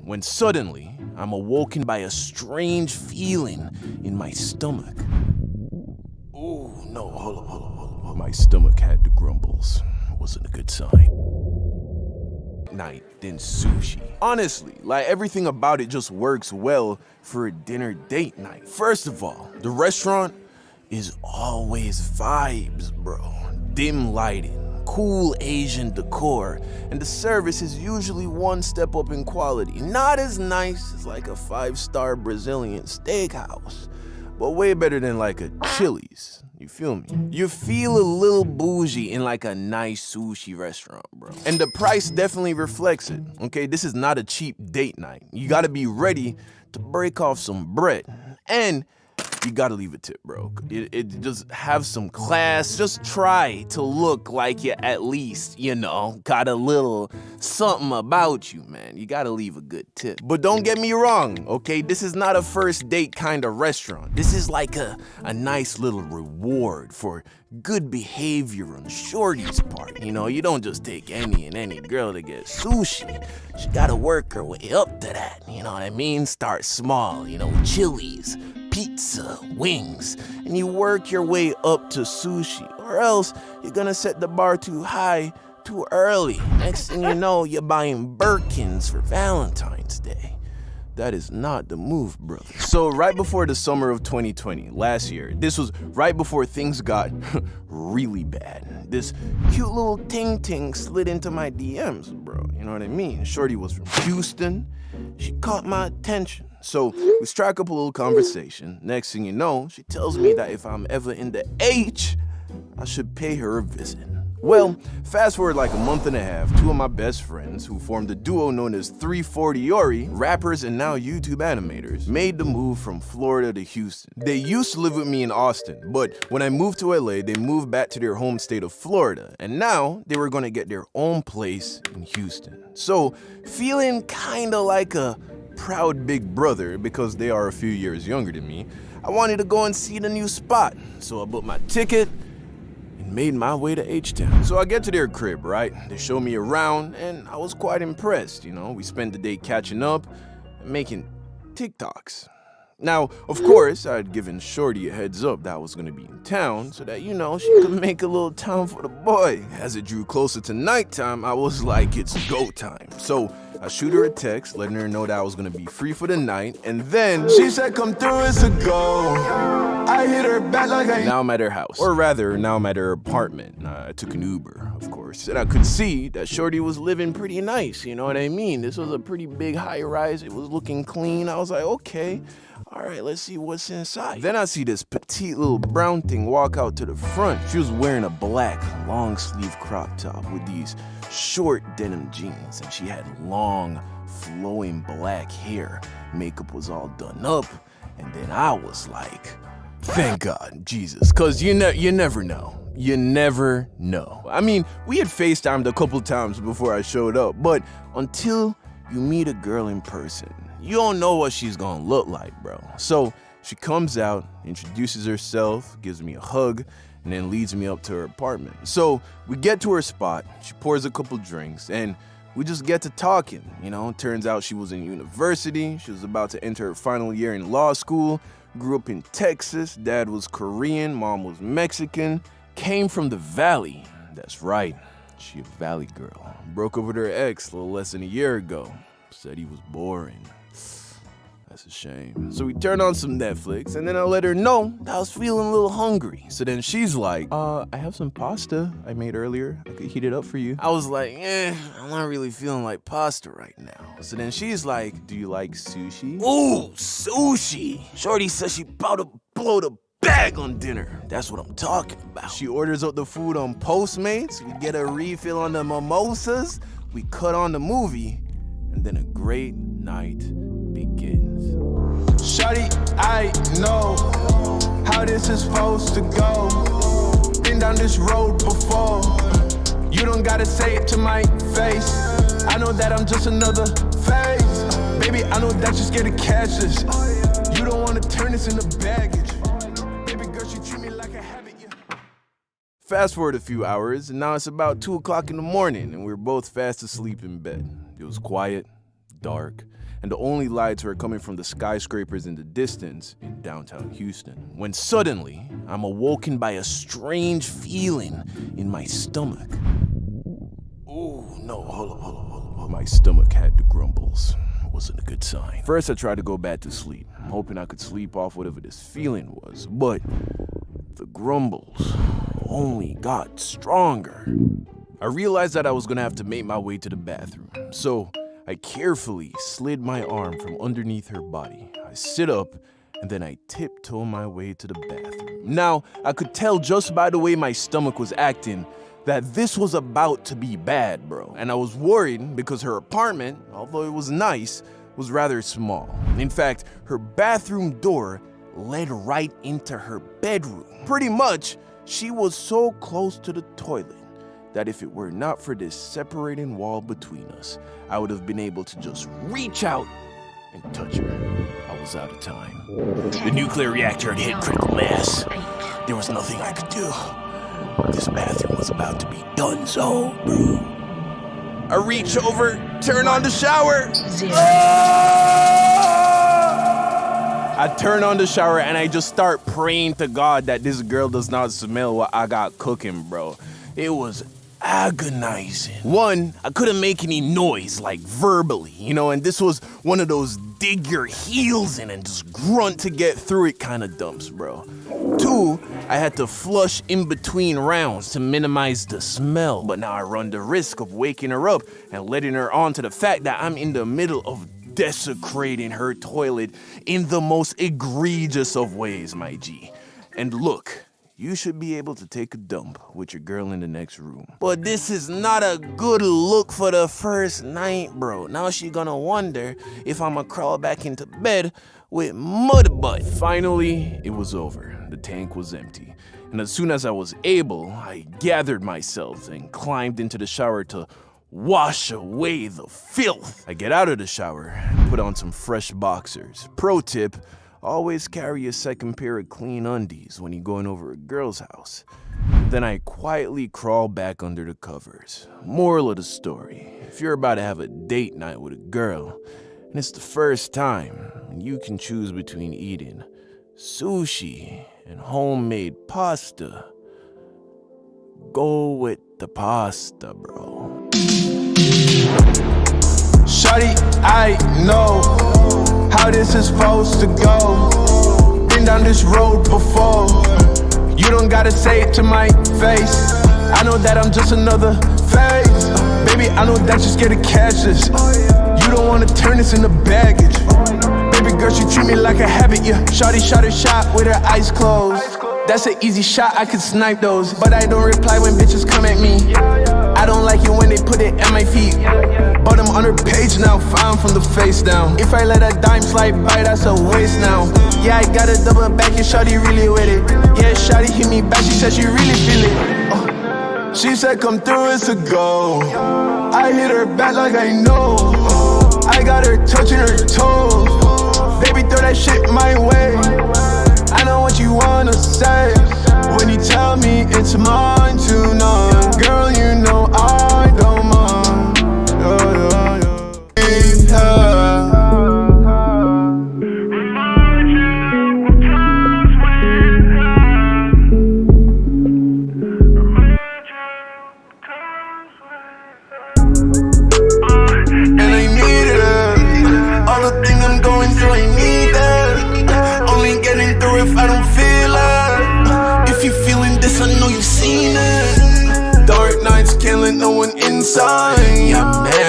when suddenly I'm awoken by a strange feeling in my stomach. Oh no, hold up. My stomach had the grumbles. It wasn't a good sign. Night, then sushi. Honestly, like everything about it just works well for a dinner date night. First of all, the restaurant is always vibes, bro. Dim lighting, cool Asian decor, and the service is usually one step up in quality. Not as nice as like a 5-star Brazilian steakhouse, but way better than like a Chili's. You feel me? You feel a little bougie in like a nice sushi restaurant, bro. And the price definitely reflects it, okay? This is not a cheap date night. You gotta be ready to break off some bread. And you gotta leave a tip, bro. It just have some class. Just try to look like you at least, got a little something about you, man. You gotta leave a good tip. But don't get me wrong, okay? This is not a first date kind of restaurant. This is like a nice little reward for good behavior on shorty's part. You don't just take any girl to get sushi. She gotta work her way up to that, you know what I mean? Start small, Chili's, pizza, wings, and you work your way up to sushi, or else you're gonna set the bar too high too early. Next thing you know, you're buying Birkins for Valentine's Day. That is not the move, brother. So right before the summer of 2020, last year, this was right before things got really bad. This cute little ting slid into my DMs, bro. You know what I mean? Shorty was from Houston. She caught my attention. So we strike up a little conversation. Next thing you know, she tells me that if I'm ever in the H, I should pay her a visit. Well, fast forward like a month and a half, two of my best friends, who formed a duo known as 340 Ori, rappers and now YouTube animators, made the move from Florida to Houston. They used to live with me in Austin, but when I moved to LA, they moved back to their home state of Florida, and now they were gonna get their own place in Houston. So, feeling kinda like a proud big brother because they are a few years younger than me, I wanted to go and see the new spot. So I booked my ticket and made my way to H-Town. So I get to their crib, right? They show me around and I was quite impressed, We spent the day catching up and making TikToks. Now, of course, I had given Shorty a heads up that I was gonna be in town so that, she could make a little time for the boy. As it drew closer to nighttime, I was like, it's go time. So I shoot her a text, letting her know that I was gonna be free for the night, and then she said, come through, it's a go. I hit her back like Now I'm at her house, or rather, now I'm at her apartment. I took an Uber, of course, and I could see that Shorty was living pretty nice, you know what I mean? This was a pretty big high-rise, it was looking clean. I was like, okay, all right, let's see what's inside. Then I see this petite little brown thing walk out to the front. She was wearing a black long sleeve crop top with these short denim jeans, and she had long flowing black hair. Makeup was all done up, and then I was like, thank God, Jesus, cause you never know. You never know. I mean, we had FaceTimed a couple times before I showed up, but until you meet a girl in person, you don't know what she's gonna look like, bro. So she comes out, introduces herself, gives me a hug, and then leads me up to her apartment. So we get to her spot, she pours a couple drinks, and we just get to talking, Turns out she was in university, she was about to enter her final year in law school, grew up in Texas, dad was Korean, mom was Mexican, came from the Valley. That's right, she a Valley girl. Broke up with her ex a little less than a year ago, said he was boring. That's a shame. So we turned on some Netflix, and then I let her know that I was feeling a little hungry. So then she's like, I have some pasta I made earlier. I could heat it up for you. I was like, I'm not really feeling like pasta right now. So then she's like, do you like sushi? Ooh, sushi! Shorty says she about to blow the bag on dinner. That's what I'm talking about. She orders up the food on Postmates. We get a refill on the mimosas. We cut on the movie, and then a great night begins. Shawty, I know how this is supposed to go. Been down this road before. You don't gotta say it to my face. I know that I'm just another phase. Baby, I know that you're scared to catch this. You don't wanna turn this into baggage. Baby girl, she treat me like a habit, yeah. Fast forward a few hours, and now it's about 2 o'clock in the morning, and we're both fast asleep in bed. It was quiet, dark, and the only lights were coming from the skyscrapers in the distance in downtown Houston. When suddenly, I'm awoken by a strange feeling in my stomach. Oh no, hold up. My stomach had the grumbles. Wasn't a good sign. First, I tried to go back to sleep, hoping I could sleep off whatever this feeling was, but the grumbles only got stronger. I realized that I was gonna have to make my way to the bathroom, so I carefully slid my arm from underneath her body. I sit up, and then I tiptoe my way to the bathroom. Now, I could tell just by the way my stomach was acting that this was about to be bad, bro. And I was worried because her apartment, although it was nice, was rather small. In fact, her bathroom door led right into her bedroom. Pretty much, she was so close to the toilet that if it were not for this separating wall between us, I would have been able to just reach out and touch her. I was out of time. The nuclear reactor had hit critical mass. There was nothing I could do. This bathroom was about to be donezo, bro. I reach over, turn on the shower. I turn on the shower and I just start praying to God that this girl does not smell what I got cooking, bro. It was agonizing. One, I couldn't make any noise, like verbally, and this was one of those dig your heels in and just grunt to get through it kind of dumps, bro. Two, I had to flush in between rounds to minimize the smell, but now I run the risk of waking her up and letting her on to the fact that I'm in the middle of desecrating her toilet in the most egregious of ways, my G. And look, you should be able to take a dump with your girl in the next room. But this is not a good look for the first night, bro. Now she gonna wonder if I'ma crawl back into bed with mud butt. Finally, it was over. The tank was empty. And as soon as I was able, I gathered myself and climbed into the shower to wash away the filth. I get out of the shower and put on some fresh boxers. Pro tip, always carry a second pair of clean undies when you're going over a girl's house. Then I quietly crawl back under the covers. Moral of the story, if you're about to have a date night with a girl, and it's the first time, and you can choose between eating sushi and homemade pasta, go with the pasta, bro. Shawty, I know how this is supposed to go. Been down this road before. You don't gotta say it to my face. I know that I'm just another phase. Baby, I know that you're scared to catch this. You don't wanna turn this into baggage. Baby girl, she treat me like a habit, yeah. Shawty shot her shot with her eyes closed. That's an easy shot, I could snipe those. But I don't reply when bitches come at me. I don't like it when they put it at my feet. But I'm on her page now, fine from the face down. If I let a dime slide by, that's a waste now. Yeah, I got a double back and shawty really with it. Yeah, shawty hit me back, she said she really feel it. She said come through, it's a go. I hit her back like I know. I got her touching her toes. Baby, throw that shit my way. I know what you wanna say when you tell me it's mine tonight. Girl, you know I don't mind. And I need it. All the things I'm going through, I need it. Only getting through if I don't feel it. If you feeling this, I know you've seen it. Dark nights can't let no one inside. Yeah, man.